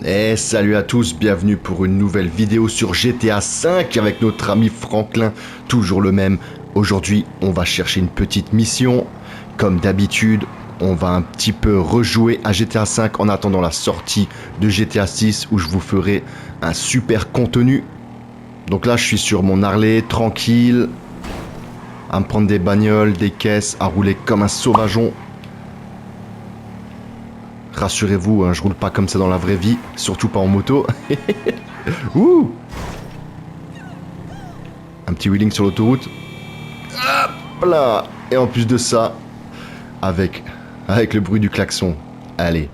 Et salut à tous, bienvenue pour une nouvelle vidéo sur GTA V avec notre ami Franklin, toujours le même. Aujourd'hui, on va chercher une petite mission. Comme d'habitude, on va un petit peu rejouer à GTA V en attendant la sortie de GTA 6 où je vous ferai un super contenu. Donc là, je suis sur mon Harley, tranquille, à me prendre des bagnoles, des caisses, à rouler comme un sauvageon. Rassurez-vous, hein, je roule pas comme ça dans la vraie vie, surtout pas en moto. Ouh, un petit wheeling sur l'autoroute. Hop là. Et en plus de ça, avec le bruit du klaxon. Allez.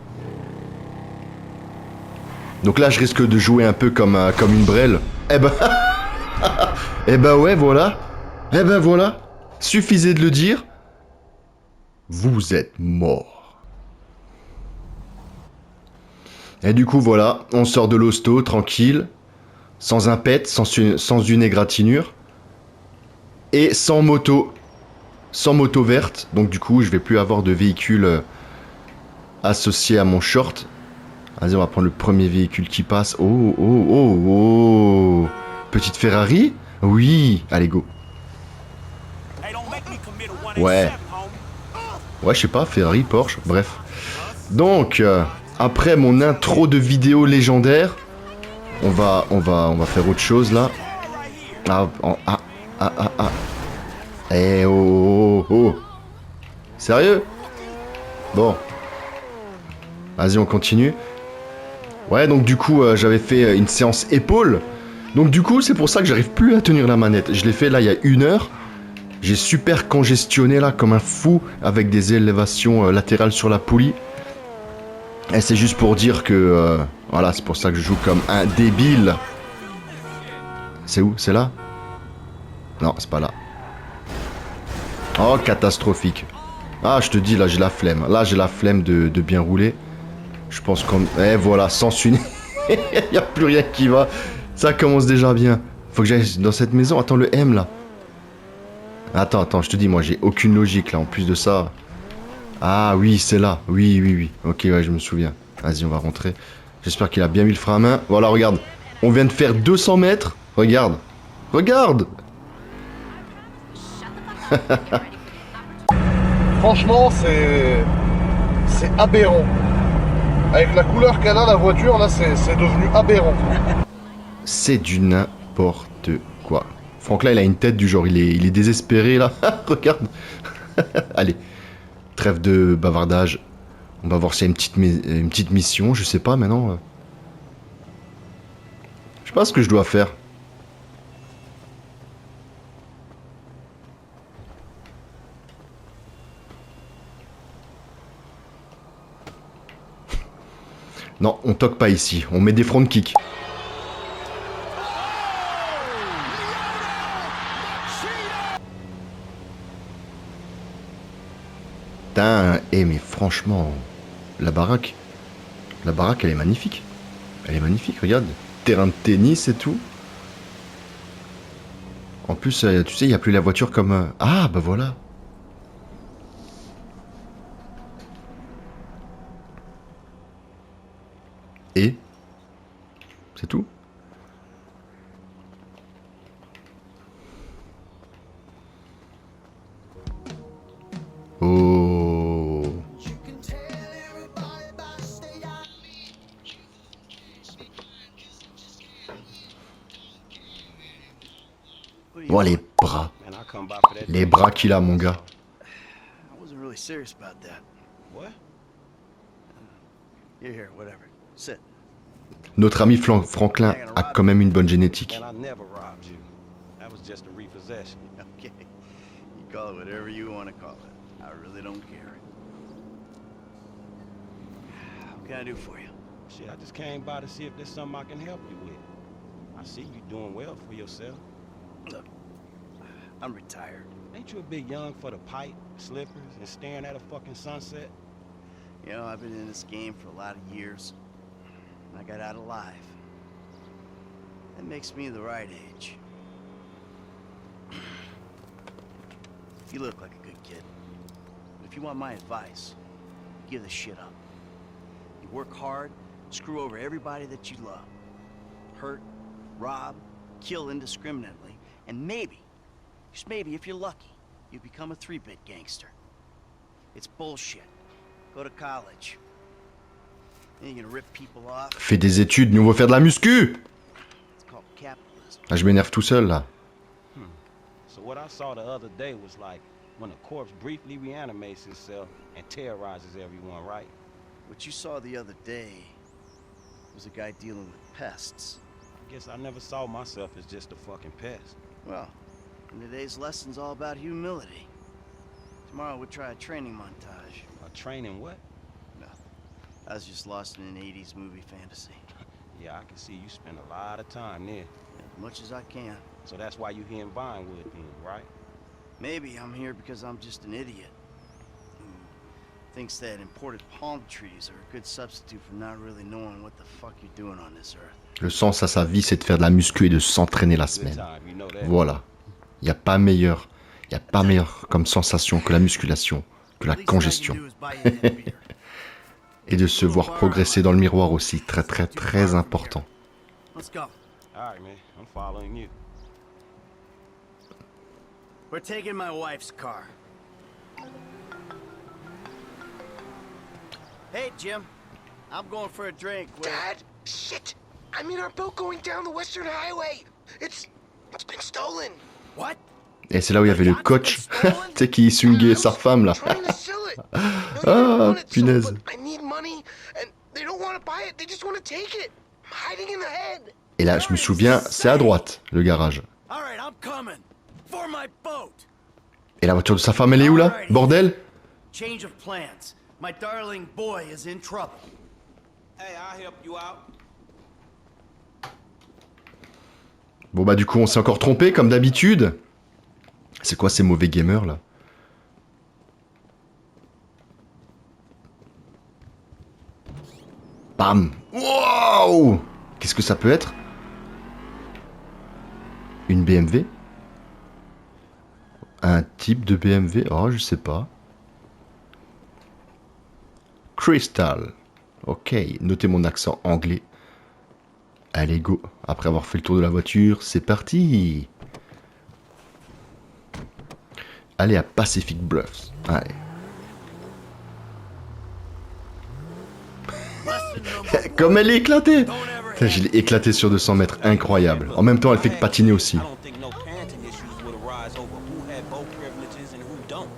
Donc là, je risque de jouer un peu comme une brêle. Eh ben, eh ben ouais, voilà. Eh ben voilà. Suffisait de le dire. Vous êtes mort. Et du coup, voilà, on sort de l'hosto, tranquille, sans un pet, sans une égratignure, et sans moto verte. Donc du coup, je vais plus avoir de véhicule associé à mon short. Vas-y, on va prendre le premier véhicule qui passe. Oh, oh, oh, oh. Petite Ferrari? Oui. Allez, go. Ouais. Ouais, je sais pas, Ferrari, Porsche, bref. Donc, après mon intro de vidéo légendaire, on va faire autre chose, là. Ah, ah, ah, ah, ah. Eh, oh, oh, oh. Sérieux? Bon. Vas-y, on continue. Ouais, donc du coup, j'avais fait une séance épaule. Donc du coup, c'est pour ça que j'arrive plus à tenir la manette. Je l'ai fait là il y a 1 heure. J'ai super congestionné là comme un fou avec des élévations latérales sur la poulie. Et c'est juste pour dire que... voilà, c'est pour ça que je joue comme un débile. C'est où? C'est là? Non, c'est pas là. Oh, catastrophique. Ah, je te dis, là j'ai la flemme. Là j'ai la flemme de bien rouler. Je pense qu'on... Eh voilà, sens unique. Il n'y a plus rien qui va. Ça commence déjà bien. Faut que j'aille dans cette maison. Attends, le M là. Attends, je te dis, moi j'ai aucune logique là. En plus de ça. Ah oui, c'est là. Oui, oui, oui. Ok, ouais, je me souviens. Vas-y, on va rentrer. J'espère qu'il a bien mis le frein à main. Voilà, regarde. On vient de faire 200 mètres. Regarde. Regarde. Franchement, c'est aberrant. Avec la couleur qu'elle a, la voiture, là, c'est devenu aberrant. C'est du n'importe quoi. Franklin, il a une tête du genre, il est désespéré là. Regarde. Allez, trêve de bavardage. On va voir s'il y a une petite mission, je sais pas maintenant. Je sais pas ce que je dois faire. Non, on toque pas ici. On met des front kicks. Putain, mais franchement, la baraque, elle est magnifique. Elle est magnifique, regarde. Terrain de tennis et tout. En plus, tu sais, il n'y a plus la voiture comme... Ah, bah voilà. Et c'est tout. Oh. Oh, les bras. Les bras qu'il a, mon gars. Notre ami Franklin a quand même une bonne génétique. Call it whatever you want to call it. I really don't care. What can I do for you? Shit, I just came by to see if there's something I can help you with. I see you doing well for yourself. Look, I'm retired. Ain't you a bit young for the pipe, slippers, and staring at a fucking sunset? You know, I've been in this game for a lot of years. I got out alive. That makes me the right age. You look like a good kid. But if you want my advice, give this shit up. You work hard, screw over everybody that you love. Hurt, rob, kill indiscriminately, and maybe, just maybe if you're lucky, you become a 3-bit gangster. It's bullshit. Go to college. Then you're gonna rip people off. Fais des études, nous on veut faire de la muscu. It's called capitalism. Ah, je m'énerve tout seul là. So what I saw the other day was like when a corpse briefly reanimates itself and terrorizes everyone, right? What you saw the other day was a guy dealing with pests. I guess I never saw myself as just a fucking pest. Well, and today's lesson's all about humility. Tomorrow we'll try a training montage. A training what? Nothing. I was just lost in an 80s movie fantasy. Yeah, I can see you spend a lot of time there. As much as I can. So that's why you here in Vinewood then, right? Maybe I'm here because I'm just an idiot who thinks that imported palm trees are a good substitute for not really knowing what the fuck you're doing on this earth. Le sens à sa vie, c'est de faire de la muscu et de s'entraîner la Good semaine. time, you know that. Voilà. Il n'y a pas meilleur. Il n'y a pas meilleur comme sensation que la musculation, que la congestion. Et de se voir progresser dans le miroir aussi, très très très important. Let's go. All right, man. I'm following you. We're taking my wife's car. Hey, Jim. I'm going for a drink with... Dad? Shit! I'm in our boat going down the Western Highway. It's been stolen. What? Et c'est là où il y avait le coach, tu sais, qui swingait sa femme là. Trying to sell it. Ah, punaise. I need money, and they don't want to buy it. They just want to take it. I'm hiding in the head. Et là, je me souviens, c'est à droite, le garage. All right, I'm coming. For my boat. Et la voiture de sa femme, elle est où là? Bordel? Change of plans. My darling boy is in trouble. Hey, I'll help you out. Bon bah du coup, on s'est encore trompé, comme d'habitude. C'est quoi ces mauvais gamers là? Bam! Wow! Qu'est-ce que ça peut être? Une BMW? Un type de BMW? Oh, je sais pas. Crystal. Ok, notez mon accent anglais. Allez, go. Après avoir fait le tour de la voiture, c'est parti. Allez à Pacific Bluffs. Allez. Comme elle est éclatée. Putain, je l'ai éclatée sur 200 mètres. Incroyable. En même temps, elle fait que patiner aussi. I don't think no parenting issues would arise over who had boat privileges and who don't.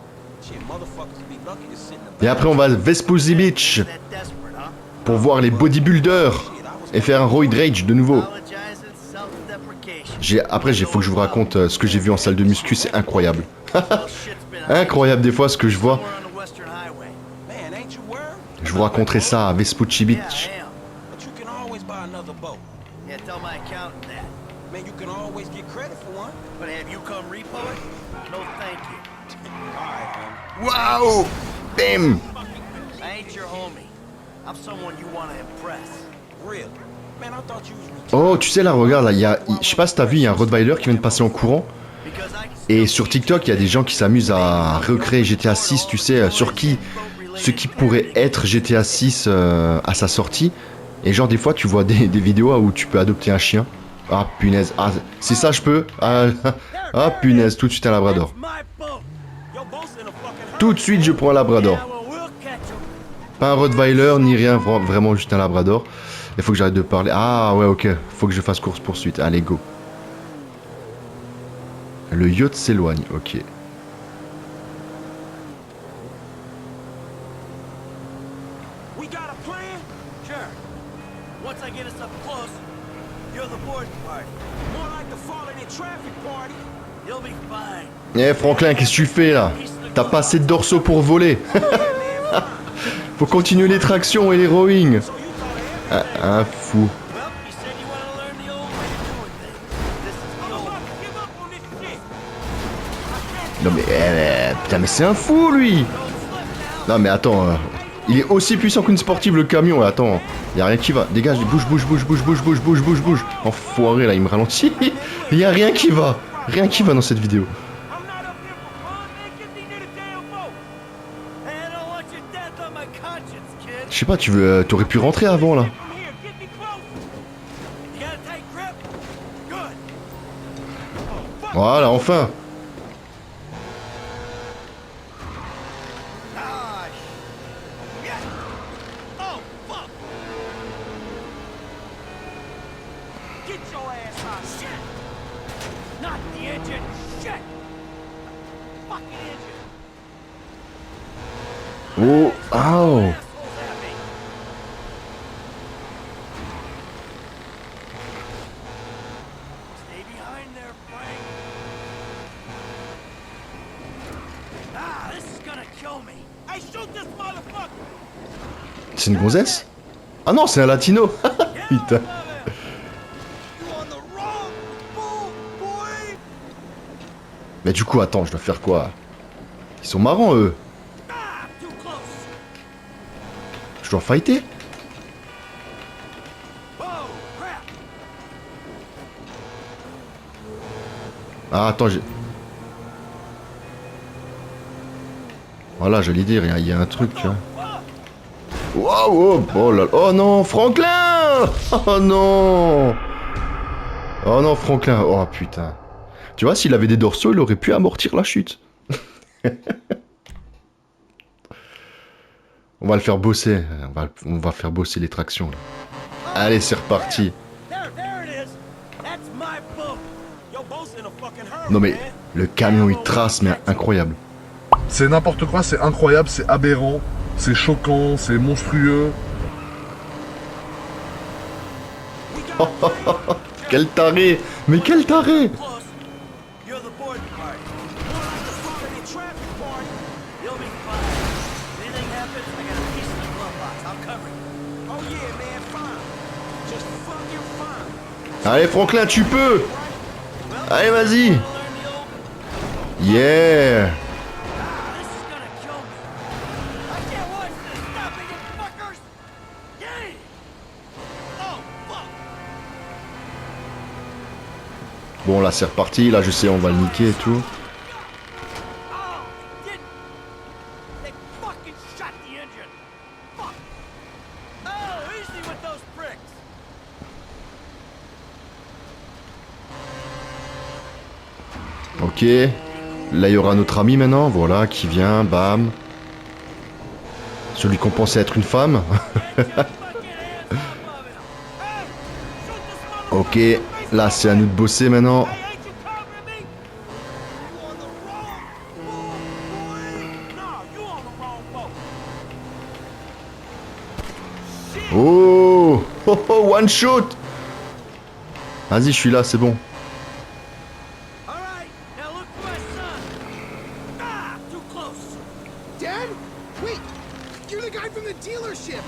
Shit, motherfuckers would be lucky to sit in the Et après, on va à Vespucci Beach That desperate, huh? pour voir les bodybuilders et faire un roid rage de nouveau. Apologize and self-deprecation. Après, faut que je vous raconte ce que j'ai vu en salle de muscu. C'est incroyable. Well, shit's been Incroyable des fois ce que je vois. somewhere on the Western Highway. Man, ain't you worried? Je vous raconterai ça à Vespucci Yeah, Beach. I am. But you can always buy another boat. Yeah, tell my accountant that. Man, you can always get credit for one. But have you come repo it? No, thank you. All right, homie. Waouh! Bam! I ain't your homie. I'm someone you want to impress. Really? Man, I thought you was retired. Oh, tu sais là, regarde, là, je sais pas si t'as vu, il y a un Rottweiler qui vient de passer en courant. Because I can Et still sur teach TikTok, il y a des gens qui s'amusent à recréer GTA 6, tu sais, sur ce qui pourrait être GTA 6 à sa sortie. Et genre, des fois, tu vois des vidéos où tu peux adopter un chien. Ah, punaise. Ah, c'est ça, je peux. Ah, ah, punaise, tout de suite un labrador. my boat. Your boat's in a fucking Tout de suite, je prends un labrador. Yeah, well, we'll catch 'em. Pas un Rottweiler, ni rien, vraiment juste un labrador. Il faut que j'arrête de parler. Ah, ouais, ok. Faut que je fasse course-poursuite. Allez, go. Le yacht s'éloigne, ok. We got a plan? Sure. Once I get us up close, you're the boarding party. More like the falling in traffic party. You'll be fine. Eh, Franklin, qu'est-ce que tu fais là? T'as pas assez de dorsaux pour voler. Faut continuer les tractions et les rowing. So you thought everything. Un fou. Well, you said you want to learn the old way of doing things. This is the I'm old about way. to give up on this shit. Non mais, putain, mais c'est un fou lui. Non mais attends, il est aussi puissant qu'une sportive le camion. Attends, y a rien qui va. Dégage, bouge, bouge, bouge, bouge, bouge, bouge, bouge, bouge, bouge. Enfoiré là, il me ralentit. Y a rien qui va. Rien qui va dans cette vidéo. I'm not up here for fun, man. Get these in the damn boat. Hey, I don't want your death on my conscience, kid. Je sais pas, t'aurais pu rentrer avant là. From here, Voilà, enfin. Ah, shit. Oh, fuck. Get your ass out. Shit. Not the engine. Shit. Fucking engine. Oh, ow. Assholes at me. Stay behind there, Frank. Ah, this is gonna kill me. Hey, shoot this motherfucker. C'est une gonzesse? Ah non, c'est un latino. Putain. You on the wrong fool, boy. Mais du coup, attends, je dois faire quoi? Ils sont marrants, eux. Ah, too close. Je dois fighter? Whoa, crap. Ah, attends, j'ai... Voilà, j'allais dire, il y a un truc, tu vois. Waouh, oh là là. Oh non, Franklin. Oh non. Oh non, Franklin. Oh putain. Tu vois, s'il avait des dorsaux, il aurait pu amortir la chute. On va le faire bosser. On va faire bosser les tractions. Là. Allez, c'est reparti. There it is. That's my boat. Your boat's in a fucking hurry, Non mais, man. le camion, il trace, mais incroyable. C'est n'importe quoi, c'est incroyable, c'est aberrant, c'est choquant, c'est monstrueux. Quel taré. Mais quel taré. Close. You're the boarding party. More like the fucking traffic party. You'll be fine. If anything happens, I got a piece in the glove box. I'll cover you. Oh yeah, man, fine. Just fucking fine. Allez, Franklin, tu peux. Allez, vas-y. Learn the old. Yeah. Ah, this is gonna kill me. I can't watch this. Stop it, you fuckers. Yay. Oh, fuck. Bon, là, c'est reparti. Là, je sais, on va le niquer et tout. Oh, did they fucking shot the engine? Fuck. Oh, easy with those bricks. Ok. Là, il y aura notre ami maintenant. Voilà, qui vient. Bam. Celui qu'on pensait être une femme. Fucking hands off of him. Hey, shoot this motherfucker. Ok. Là, c'est à nous de bosser maintenant. Hey, ain't you covering me? You on the wrong boat, boy. No, you on the wrong boat. Shit. Oh, oh, oh, one shot. Vas-y, je suis là, c'est bon. All right, now look for my son. Ah, too close. Dad? Wait! You're the guy from the dealership!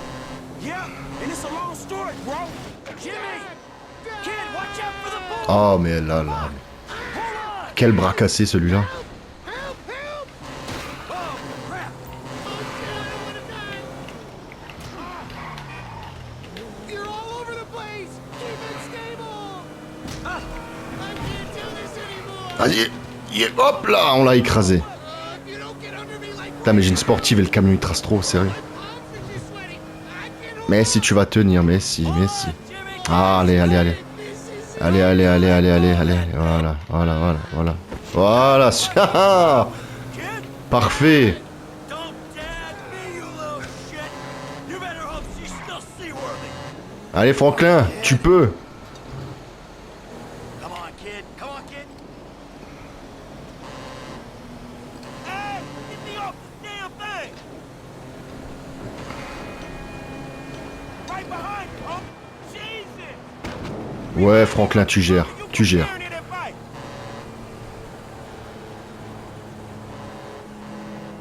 Yeah, and it's a long story, bro. Jimmy, kid, watch out for the bull. Oh, mais là, là. Hold on. Quel bras cassé, celui-là. Help! Help! Oh, crap. You're all over the place! Keep it stable! Ah, I can't do this anymore! Vas-y. Yeah, hop là, on l'a écrasé. If you don't get under me like Putain, mais j'ai une sportive et le camion il trace trop, sérieux. my palms are too sweaty! I can't hold Mais si tu vas tenir, mais si, mais si. Jimmy. Ah, allez, allez, allez. this is Allez, allez, allez, allez, allez, allez. Voilà, voilà, voilà, voilà. Voilà. Ah, Kid, parfait. don't dad me, you little shit. You better hope she's still seaworthy. Allez, Franklin, tu peux. Come on, kid. Come on, kid. Hey, get me off this damn thing. Right behind you, huh? Jesus. Ouais, Franklin, tu gères, tu gères.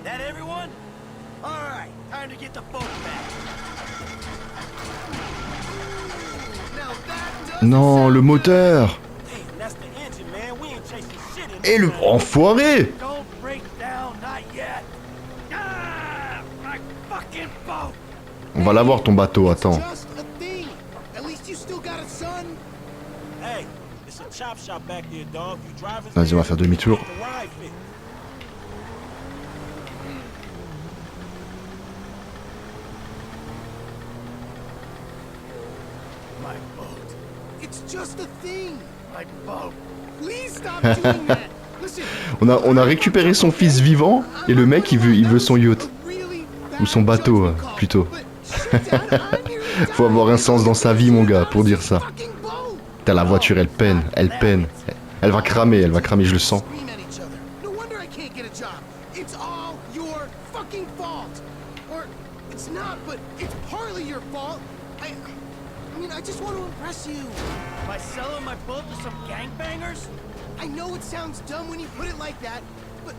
That everyone? All right, time to get the boat back. now that does Non, le moteur. Damn, that's the engine, man. We ain't chasing shit in Et le this thing. enfoiré. Don't break down, not yet. Ah, my fucking boat. On va l'avoir ton bateau, attends. just a thing. At least you still got a son. Hey, it's a chop shop back there, dog. You driving? Vas-y, on va faire demi-tour. The ride fit. My boat. It's just a thing. My boat. Please stop doing that. Listen, On a récupéré son fils vivant et le mec il veut son yacht. Ou son bateau, plutôt. Faut avoir un sens dans sa vie, mon gars, pour dire ça. Putain, la voiture, elle peine, elle peine. Elle va cramer, je le sens. No wonder I can't get a job. It's all your fucking fault. Or it's not, but it's partly your fault. I mean, I just want to impress you. By selling my boat to some gangbangers? I know it sounds dumb when you put it like that, but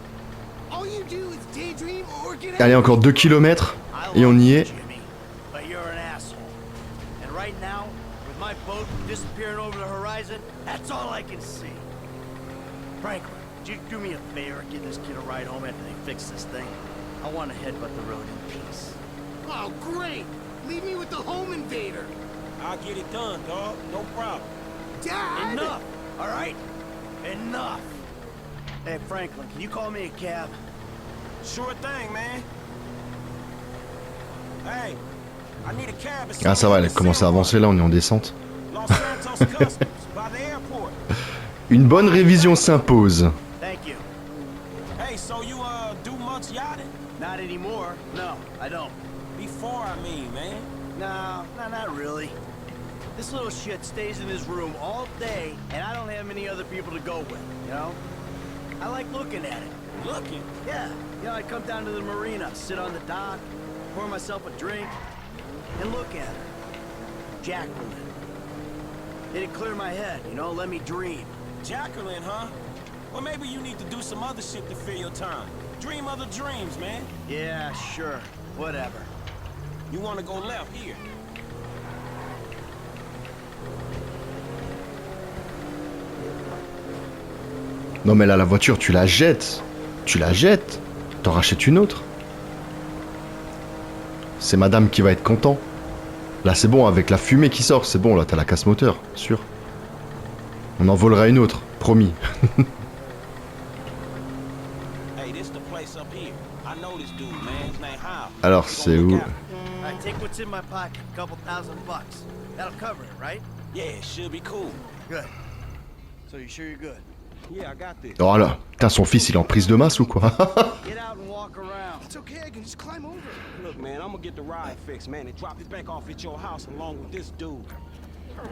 all you do is daydream or get Allez, encore 2 kilomètres et on y est. Jimmy, but you're an asshole. And right now, with my boat disappearing over the horizon, that's all I can see. Franklin, would you do me a favor and give this kid a ride home after they fix this thing? I want to headbutt the road in peace. Oh, great! Leave me with the home invader. I'll get it done, dog. No problem. Dad! Enough! All right? Enough! Hey, Franklin, can you call me a cab? Sure thing, man. Hey, I need a cab. Ah, ça va, elle commence à avancer là, on est en descente. Los Santos Customs, by the airport. Une bonne révision s'impose. Thank you. Hey, so you do much yachting? Not anymore. No, I don't. Before, I mean, man. No, not really. This little shit stays in his room all day, and I don't have many other people to go with, you know? I like looking at it. Looking. Yeah, you know, I come down to the marina, sit on the dock, pour myself a drink, and look at her. Jacqueline. It'd clear my head, you know, let me dream. Jacqueline, huh? Well, maybe you need to do some other shit to fill your time. Dream other dreams, man. Yeah, sure. Whatever. You want to go left here. Non mais là, la voiture, tu la jettes. Tu la jettes. T'en rachètes une autre. C'est madame qui va être content. Là, c'est bon, avec la fumée qui sort, c'est bon, là, t'as la casse moteur, sûr. On en volera une autre, promis. Hey, this the place up here. I know this dude, man. His name Hal. Alors, c'est où? I take what's in my pocket, a couple $1,000. That'll cover it, right? Yeah, it should be cool. Good. So you sure you're good? Yeah, I got this. Oh là, putain, son fils, il est en prise de masse ou quoi? Get out and walk around. It's okay, I can just climb over. Look, man, I'm gonna get the ride fixed, man, and drop it back off at your house along with this dude.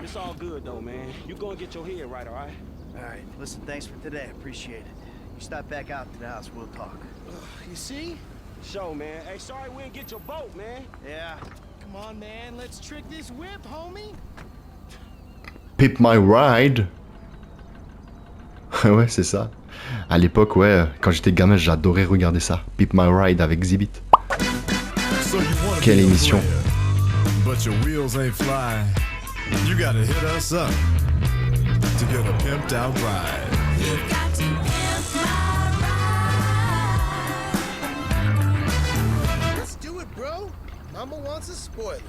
It's all good, though, man. You go and get your head right, all right? All right, listen, thanks for today. I appreciate it. You stop back out to the house, we'll talk. You see? Show, man. Hey, sorry we didn't get your boat, man. Yeah. Come on, man, let's trick this whip, homie. Pip my ride. Ouais, c'est ça. À l'époque, ouais, quand j'étais gamin, j'adorais regarder ça. Pip my ride avec Exhibit. Quelle émission. But your wheels ain't flying. You gotta hit us up to get a pimped out ride. You've got to pimp my ride. Let's do it, bro. Mama wants a spoiler.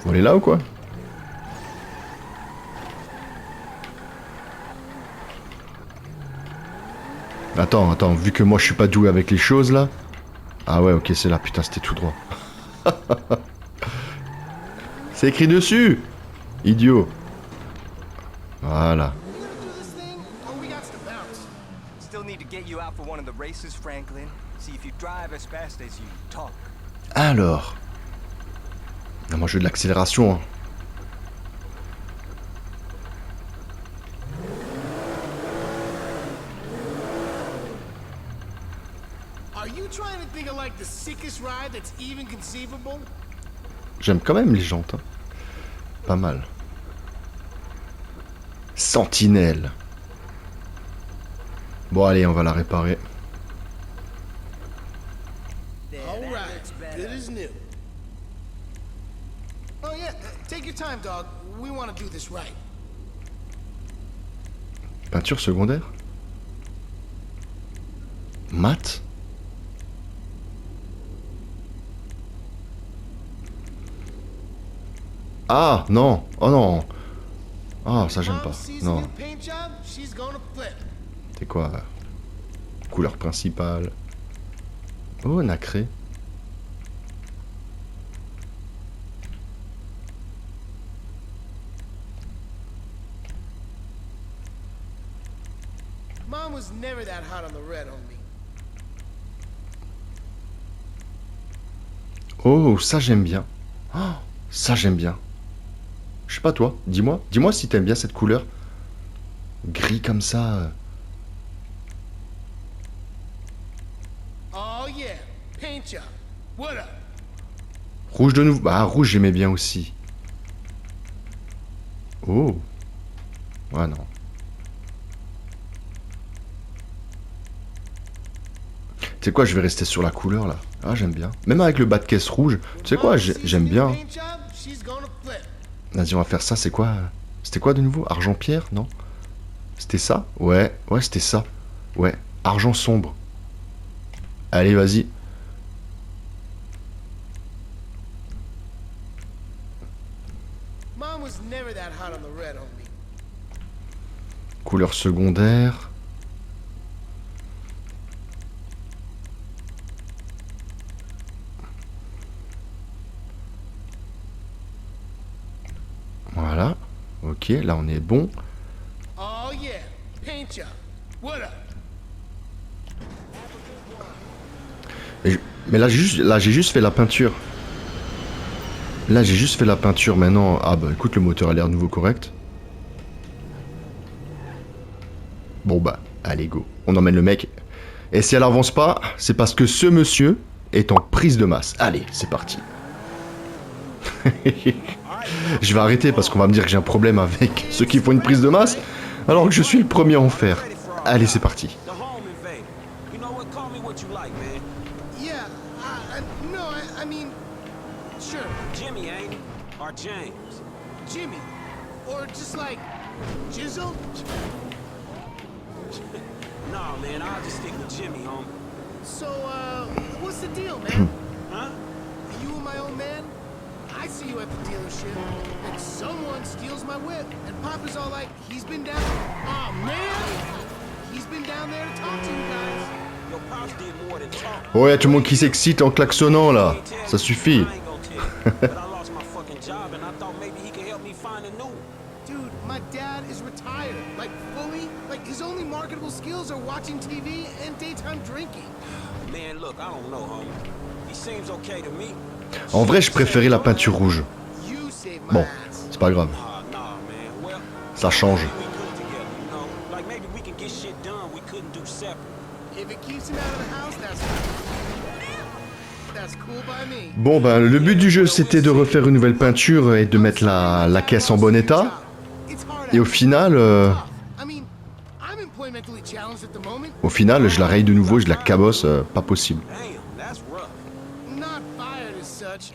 On est là ou quoi? Attends, vu que moi je suis pas doué avec les choses là. Ah ouais, ok, c'est là, putain, c'était tout droit. C'est écrit dessus! Idiot. Voilà. You gonna do this thing, or we got to bounce? Still need to get you out for one of the races, Franklin. See if you drive as fast as you talk. Alors. Non, moi je veux de l'accélération. Hein. Are you trying to think of like the sickest ride that's even conceivable? J'aime quand même les jantes. Hein. Pas mal. Sentinelle. Bon allez, on va la réparer. All right, good as new. Oh yeah, take your time, dog. We want to do this right. Peinture secondaire. Mat. Ah non, oh non. Ah ça j'aime Mom pas. sees a Non. new paint job, she's gonna flip. C'est quoi? Couleur principale. Oh, nacré. Mom was never that hot on the red, homie. Oh, ça j'aime bien. Oh, ça j'aime bien. Je sais pas toi, dis-moi. Dis-moi si t'aimes bien cette couleur. Gris comme ça. Oh yeah, paint job. What up? Rouge de nouveau. Bah, rouge j'aimais bien aussi. Oh. Ouais, non. Tu sais quoi, je vais rester sur la couleur là. Ah, j'aime bien. Même avec le bas de caisse rouge. Tu sais quoi, j'aime bien. Paint job, she's gonna flip. Vas-y, on va faire ça. C'est quoi? C'était quoi de nouveau? Argent-pierre? Non? C'était ça? Ouais, ouais, c'était ça. Ouais, argent sombre. Allez, vas-y. Mom was never that hot on the red, homie. Couleur secondaire. Voilà. Ok, là on est bon. Oh yeah, paint job. What up? Mais là j'ai juste fait la peinture. Là j'ai juste fait la peinture maintenant. Ah bah écoute, le moteur a l'air nouveau correct. Bon bah, allez go. On emmène le mec. Et si elle avance pas, c'est parce que ce monsieur est en prise de masse. Allez, c'est parti. Je vais arrêter parce qu'on va me dire que j'ai un problème avec ceux qui font une prise de masse, alors que je suis le premier à en faire. Allez, c'est parti. The home invade. You know what? Call me what you like, man. Yeah, no, I mean, sure, Jimmy, ain't it? Or James? Jimmy. Or just like, Jizzle? Nah, man, I'll just stick with Jimmy, homie. So, what's the deal, man? Huh? You and my old man? I see you at the dealership, and someone steals my whip, and Papa's all like, he's been down. Oh man, he's been down there to talk to you guys. Your pops did more than talk. Ouais, tout le monde qui s'excite en klaxonnant là. Ça suffit. I ain't gonna tell you, but I lost my fucking job, and I thought maybe he could help me find a new one. Dude, my dad is retired, like fully. Like his only marketable skills are watching TV and daytime drinking. Man, look, I don't know, homie. He seems okay to me. En vrai, je préférais la peinture rouge. You saved my Bon, ass. c'est pas grave. Nah, man. Well, Ça change. we good together, you know? Like maybe we can get shit done we couldn't do separate. If it keeps him out of the house, that's cool by me. Bon, ben, le but du jeu, c'était de refaire une nouvelle peinture et de mettre la caisse en bon état. Et au final, je la raye de nouveau, je la cabosse, pas possible. Damn, that's rough.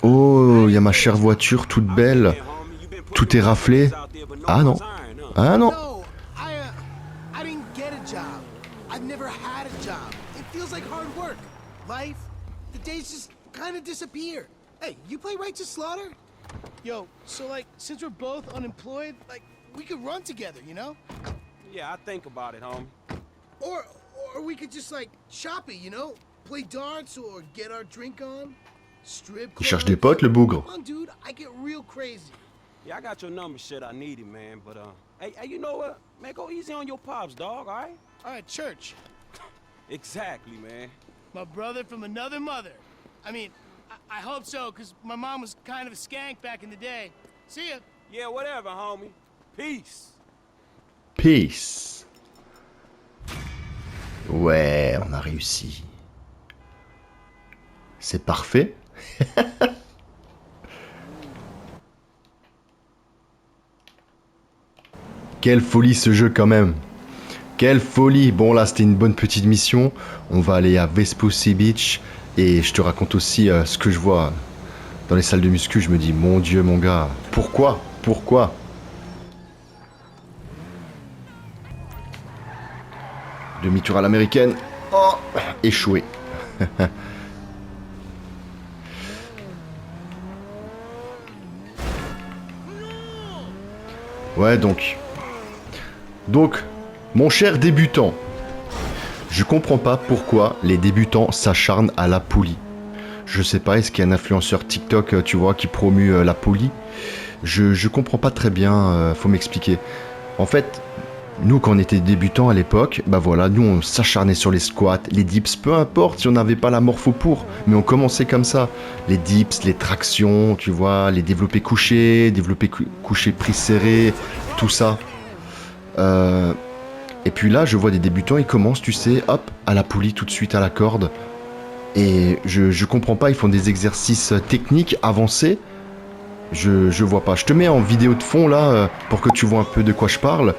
Oh, il y a ma chère voiture, toute belle. Man, homie, you been putting Tout est raflé. out there, but no Ah non. one's iron, huh? Ah non. No, I didn't get a job. I've never had a job. It feels like hard work. Life, the days just kind of disappear. Hey, you play Righteous Slaughter? Yo, so like, since we're both unemployed, like, we could run together, you know? Yeah, I think about it, homie. Or we could just like shop it, you know? Play darts or get our drink on. Strip Il cherche club. des potes, le bougre. Come on, dude, I get real crazy. Yeah, I got your number, shit. I need it, man. But hey, you know what? Man, go easy on your pops, dog. All right? All right, church. Exactly, man. My brother from another mother. I mean, I hope so, because my mom was kind of a skank back in the day. See ya. Yeah, whatever, homie. Peace. Peace. Ouais, on a réussi. C'est parfait. Quelle folie ce jeu quand même. Quelle folie. Bon là c'était une bonne petite mission. On va aller à Vespucci Beach. Et je te raconte aussi ce que je vois dans les salles de muscu. Je me dis mon Dieu mon gars. Pourquoi? Demi-tour à l'américaine. Oh, échoué. Ouais, donc, mon cher débutant, je comprends pas pourquoi les débutants s'acharnent à la poulie. Je sais pas, est-ce qu'il y a un influenceur TikTok, tu vois, qui promue la poulie? Je comprends pas très bien, faut m'expliquer. En fait, Nous, quand on était débutants à l'époque, bah voilà, nous on s'acharnait sur les squats, les dips, peu importe si on n'avait pas la morpho pour, mais on commençait comme ça. Les dips, les tractions, tu vois, les développés couchés, couchés pris serrés, tout ça. Et puis là, je vois des débutants, ils commencent, tu sais, hop, à la poulie tout de suite, à la corde. Et je comprends pas, ils font des exercices techniques avancés. Je vois pas. Je te mets en vidéo de fond là, pour que tu vois un peu de quoi je parle.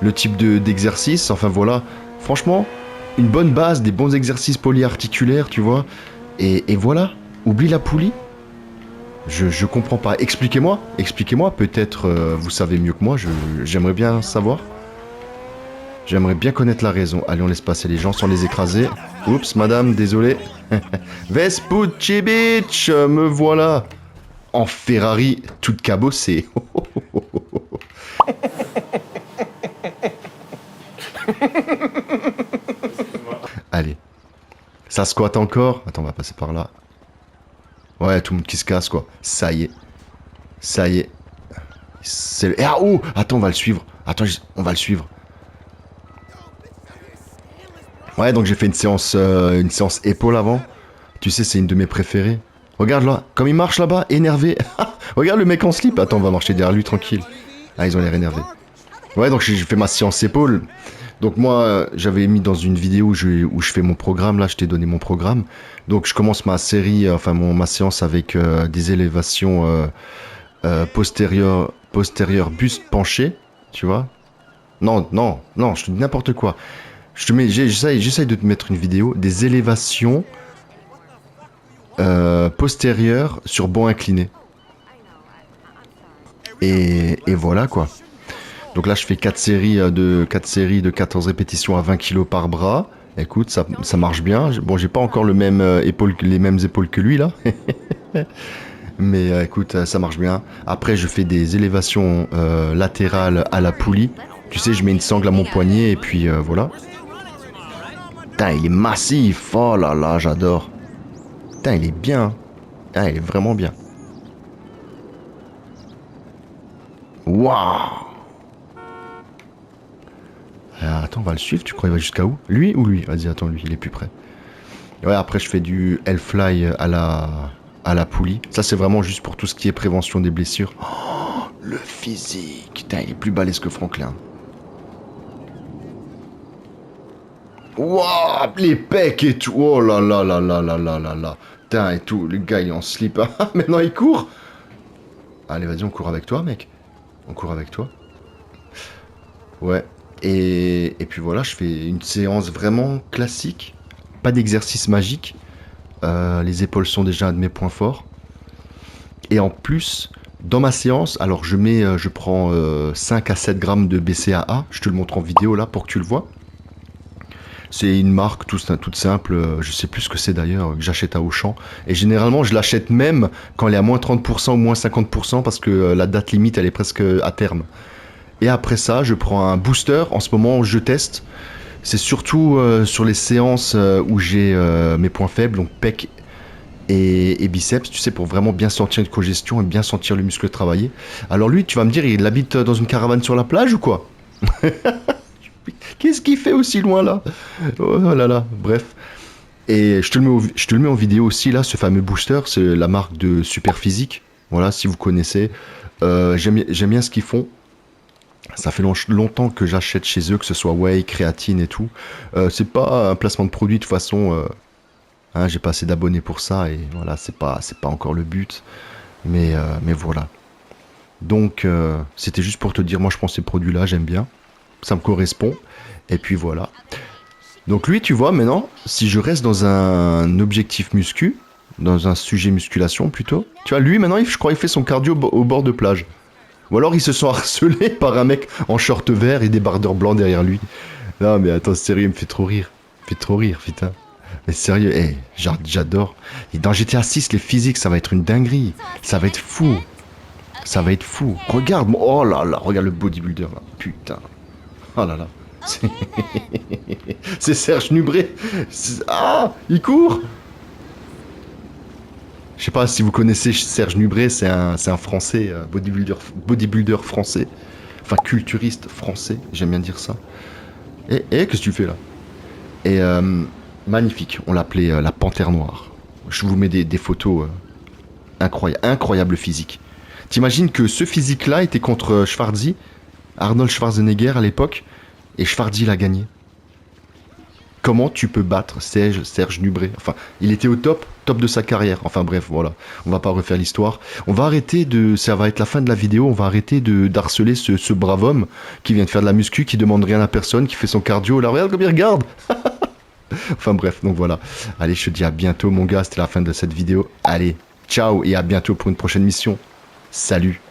Le type d'exercice, enfin voilà. Franchement, une bonne base, des bons exercices polyarticulaires, tu vois. Et voilà, oublie la poulie. Je comprends pas. Expliquez-moi, peut-être vous savez mieux que moi, j'aimerais bien savoir. J'aimerais bien connaître la raison. Allez, on laisse passer les gens sans les écraser. Oups, madame, désolé. Vespucci Beach, me voilà. En Ferrari, toute cabossée. Allez. Ça squatte encore. Attends, on va passer par là. Ouais, tout le monde qui se casse, quoi. Ça y est. Ah, oh, attends, on va le suivre. On va le suivre. Ouais, donc j'ai fait une séance épaule avant. Tu sais, c'est une de mes préférées. Regarde là, comme il marche là-bas, énervé. Regarde le mec en slip. Attends, on va marcher derrière lui, tranquille. Ah, ils ont l'air énervés. Ouais, donc j'ai fait ma séance épaule. Donc moi, j'avais mis dans une vidéo où je fais mon programme, là, je t'ai donné mon programme. Donc je commence ma série, ma séance avec des élévations postérieures buste penché, tu vois. Non, je te dis n'importe quoi. J'essaye de te mettre une vidéo des élévations postérieures sur banc incliné. Et voilà quoi. Donc là je fais 4 séries de 14 répétitions à 20 kg par bras. Écoute, ça marche bien. Bon, j'ai pas encore les mêmes épaules que lui là. Mais écoute, ça marche bien. Après je fais des élévations latérales à la poulie. Tu sais, je mets une sangle à mon poignet et puis voilà. Putain, il est massif. Oh là là, j'adore. Putain, il est bien. Ah, il est vraiment bien. Waouh. Attends, on va le suivre. Tu crois qu'il va jusqu'à où? Lui ou lui? Vas-y, attends, lui, il est plus près. Ouais, après, je fais du L-fly à la poulie. Ça, c'est vraiment juste pour tout ce qui est prévention des blessures. Oh, le physique. Putain, il est plus balèze que Franklin. Waouh, les pecs et tout. Oh là là là là là là là là. Putain, et tout. Le gars, il est en slip. Maintenant, il court. Allez, vas-y, on court avec toi, mec. On court avec toi. Ouais. Et puis voilà, je fais une séance vraiment classique. Pas d'exercice magique. Les épaules sont déjà un de mes points forts. Et en plus, dans ma séance, alors je prends 5 à 7 grammes de BCAA. Je te le montre en vidéo là pour que tu le vois. C'est une marque toute simple, je sais plus ce que c'est d'ailleurs, que j'achète à Auchan. Et généralement, je l'achète même quand elle est à moins 30% ou moins 50% parce que la date limite, elle est presque à terme. Et après ça, je prends un booster. En ce moment, je teste. C'est surtout sur les séances où j'ai mes points faibles, donc pec et biceps, tu sais, pour vraiment bien sentir une congestion et bien sentir le muscle travailler. Alors lui, tu vas me dire, il habite dans une caravane sur la plage ou quoi? Qu'est-ce qu'il fait aussi loin là? Oh là là, bref. Et je te le mets en vidéo aussi là, ce fameux booster, c'est la marque de Super Physique. Voilà, si vous connaissez. J'aime bien ce qu'ils font. Ça fait longtemps que j'achète chez eux, que ce soit whey, créatine et tout. C'est pas un placement de produit de toute façon. J'ai pas assez d'abonnés pour ça et voilà, c'est pas encore le but. Mais voilà. Donc c'était juste pour te dire, moi je pense ces produits-là, j'aime bien. Ça me correspond. Et puis voilà. Donc lui, tu vois, maintenant, si je reste dans un objectif muscu, dans un sujet musculation plutôt, tu vois, lui maintenant, je crois qu'il fait son cardio au bord de plage. Ou alors il se sent harcelé par un mec en short vert et des bardeurs blancs derrière lui. Non mais attends, sérieux, il me fait trop rire. Putain. Mais sérieux, j'adore. Et dans GTA 6, les physiques, ça va être une dinguerie. Ça va être fou. Regarde, oh là là, regarde le bodybuilder là. Putain. Oh là là. C'est Serge Nubré. Ah, il court. Je sais pas si vous connaissez Serge Nubré, c'est un français, bodybuilder français. enfin culturiste français, j'aime bien dire ça. Et qu'est-ce que tu fais là? Et magnifique, on l'appelait la Panthère Noire. Je vous mets des photos incroyable physique. T'imagines que ce physique-là était contre Schwarzy, Arnold Schwarzenegger à l'époque, et Schwarzy l'a gagné. Comment tu peux battre Serge Nubret? Enfin, il était au top de sa carrière. Enfin bref, voilà. On va pas refaire l'histoire. On va arrêter ça va être la fin de la vidéo, on va arrêter d'harceler ce brave homme qui vient de faire de la muscu, qui demande rien à personne, qui fait son cardio. Là, regarde comme il regarde. Enfin bref, donc voilà. Allez, je te dis à bientôt mon gars, c'était la fin de cette vidéo. Allez, ciao et à bientôt pour une prochaine mission. Salut.